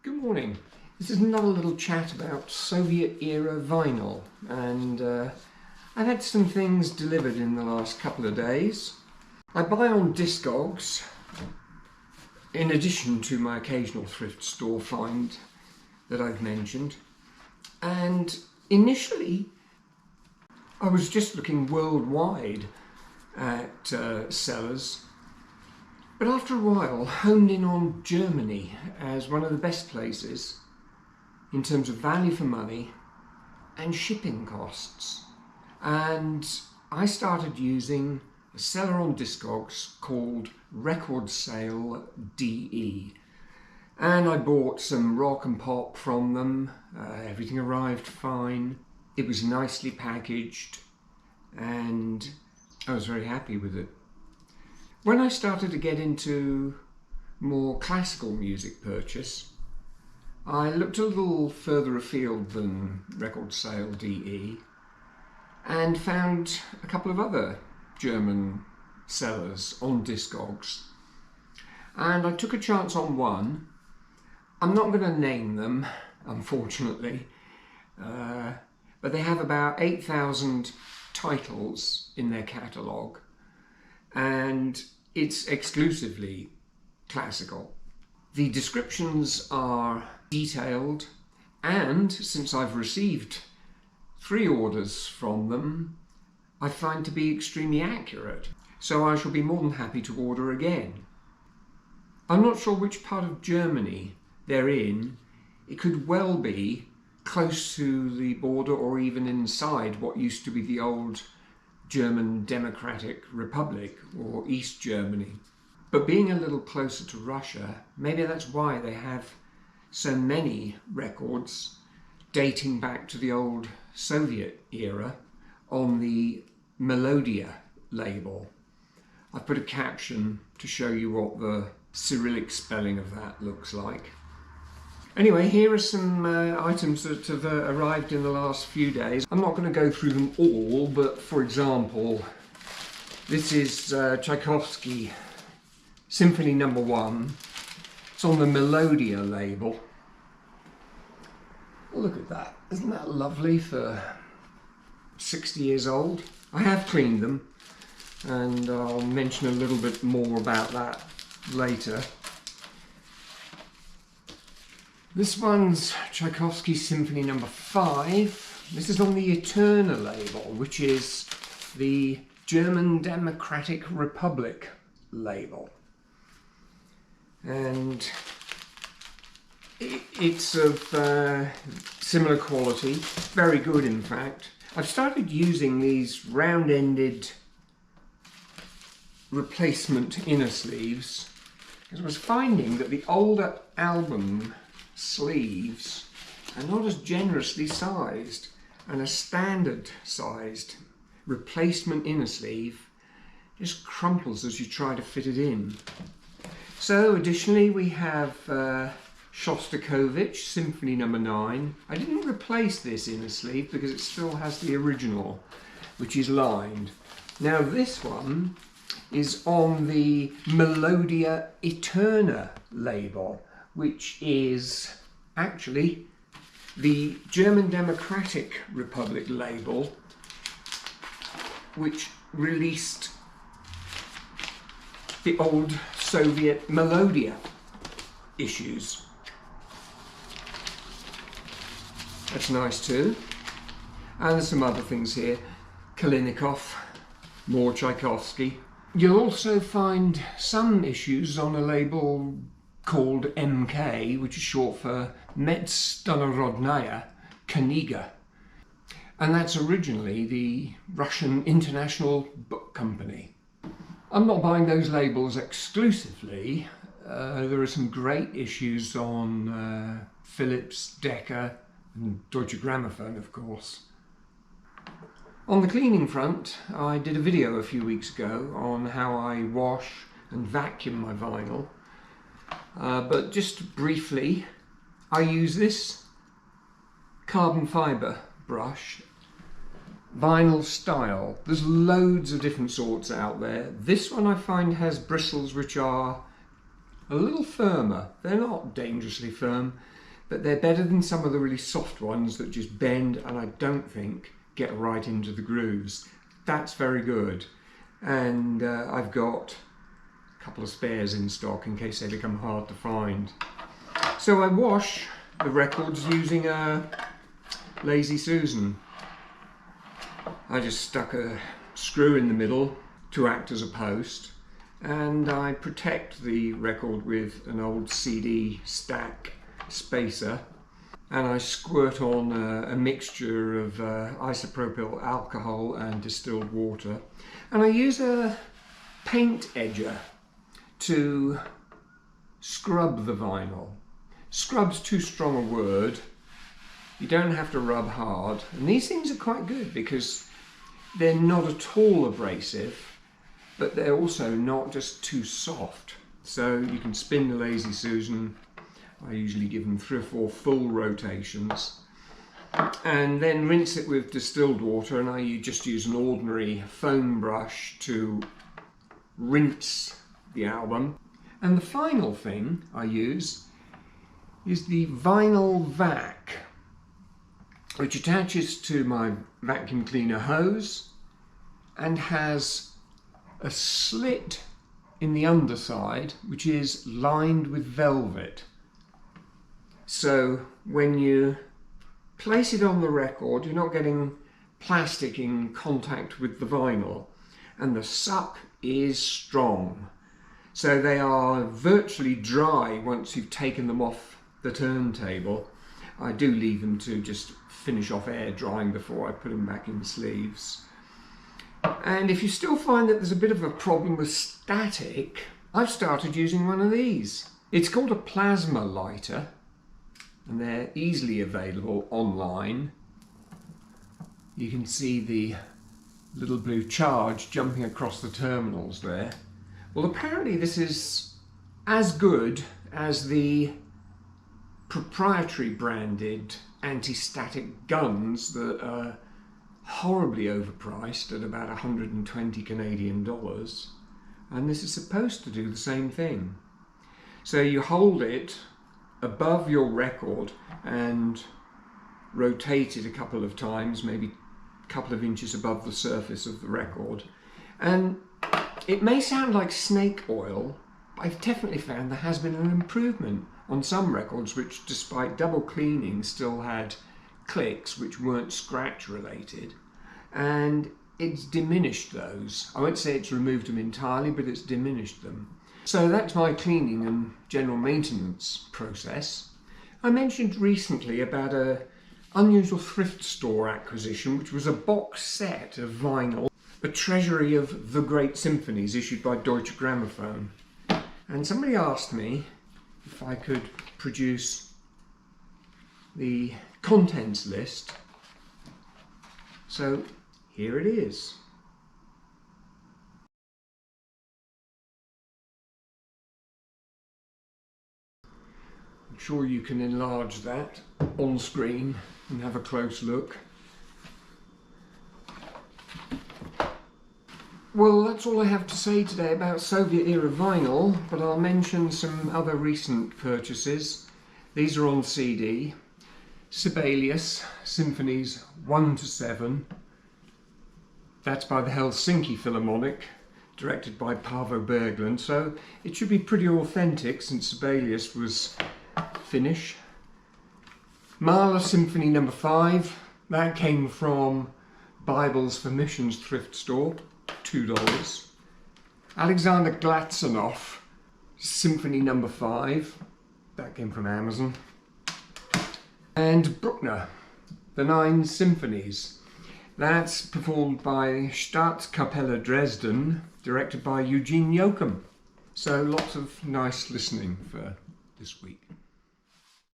Good morning. This is another little chat about Soviet-era vinyl, and I've had some things delivered in the last couple of days. I buy on Discogs, in addition to my occasional thrift store find that I've mentioned, and initially I was just looking worldwide at sellers. But after a while, honed in on Germany as one of the best places in terms of value for money and shipping costs. And I started using a seller on Discogs called Record Sale DE. And I bought some rock and pop from them. Everything arrived fine. It was nicely packaged and I was very happy with it. When I started to get into more classical music purchase, I looked a little further afield than Record Sale DE and found a couple of other German sellers on Discogs. And I took a chance on one. I'm not going to name them, unfortunately, but they have about 8,000 titles in their catalogue. And it's exclusively classical. The descriptions are detailed, and since I've received 3 orders from them, I find to be extremely accurate. So I shall be more than happy to order again. I'm not sure which part of Germany they're in. It could well be close to the border or even inside what used to be the old German Democratic Republic, or East Germany. But being a little closer to Russia, maybe that's why they have so many records dating back to the old Soviet era on the Melodia label. I've put a caption to show you what the Cyrillic spelling of that looks like. Anyway, here are some items that have arrived in the last few days. I'm not going to go through them all, but for example, this is Tchaikovsky Symphony No. 1. It's on the Melodia label. Look at that. Isn't that lovely for 60 years old? I have cleaned them, and I'll mention a little bit more about that later. This one's Tchaikovsky Symphony No. 5. This is on the Eterna label, which is the German Democratic Republic label. And it's of similar quality, very good in fact. I've started using these round-ended replacement inner sleeves because I was finding that the older album sleeves are not as generously sized, and a standard sized replacement inner sleeve just crumples as you try to fit it in. So additionally we have Shostakovich Symphony No. 9. I didn't replace this inner sleeve because it still has the original, which is lined. Now this one is on the Melodia Eterna label, which is actually the German Democratic Republic label, which released the old Soviet Melodia issues. That's nice too. And there's some other things here. Kalinikov, more Tchaikovsky. You'll also find some issues on a label called MK, which is short for Medstarorodnaya Kniga. And that's originally the Russian International Book Company. I'm not buying those labels exclusively. There are some great issues on Philips, Decca and Deutsche Grammophon, of course. On the cleaning front, I did a video a few weeks ago on how I wash and vacuum my vinyl. But just briefly, I use this carbon fibre brush, vinyl style. There's loads of different sorts out there. This one I find has bristles which are a little firmer. They're not dangerously firm, but they're better than some of the really soft ones that just bend and I don't think get right into the grooves. That's very good. And I've got a couple of spares in stock in case they become hard to find. So I wash the records using a Lazy Susan. I just stuck a screw in the middle to act as a post, and I protect the record with an old CD stack spacer, and I squirt on a mixture of isopropyl alcohol and distilled water, and I use a paint edger to scrub the vinyl. Scrub's too strong a word. You don't have to rub hard, and these things are quite good because they're not at all abrasive, but they're also not just too soft. So you can spin the Lazy Susan. I usually give them 3 or 4 full rotations, and then rinse it with distilled water, and I just use an ordinary foam brush to rinse the album. And the final thing I use is the vinyl vac, which attaches to my vacuum cleaner hose and has a slit in the underside which is lined with velvet. So when you place it on the record, you're not getting plastic in contact with the vinyl, and the suck is strong. So they are virtually dry once you've taken them off the turntable. I do leave them to just finish off air drying before I put them back in sleeves. And if you still find that there's a bit of a problem with static, I've started using one of these. It's called a plasma lighter, and they're easily available online. You can see the little blue charge jumping across the terminals there. Well, apparently this is as good as the proprietary branded anti-static guns that are horribly overpriced at about 120 Canadian dollars, and this is supposed to do the same thing. So you hold it above your record and rotate it a couple of times, maybe a couple of inches above the surface of the record, and it may sound like snake oil, but I've definitely found there has been an improvement on some records which, despite double cleaning, still had clicks which weren't scratch related, and it's diminished those. I won't say it's removed them entirely, but it's diminished them. So that's my cleaning and general maintenance process. I mentioned recently about an unusual thrift store acquisition, which was a box set of vinyl, a treasury of the great symphonies issued by Deutsche Grammophon. And somebody asked me if I could produce the contents list. So here it is. I'm sure you can enlarge that on screen and have a close look. Well, that's all I have to say today about Soviet-era vinyl, but I'll mention some other recent purchases. These are on CD. Sibelius, Symphonies 1 to 7. That's by the Helsinki Philharmonic, directed by Paavo Berglund, so it should be pretty authentic since Sibelius was Finnish. Mahler Symphony No. 5, that came from Bibles for Missions thrift store. $2. Alexander Glatsanov, Symphony No. 5, that came from Amazon. And Bruckner, the 9 Symphonies, that's performed by Staatskapelle Dresden, directed by Eugene Joachim. So lots of nice listening for this week.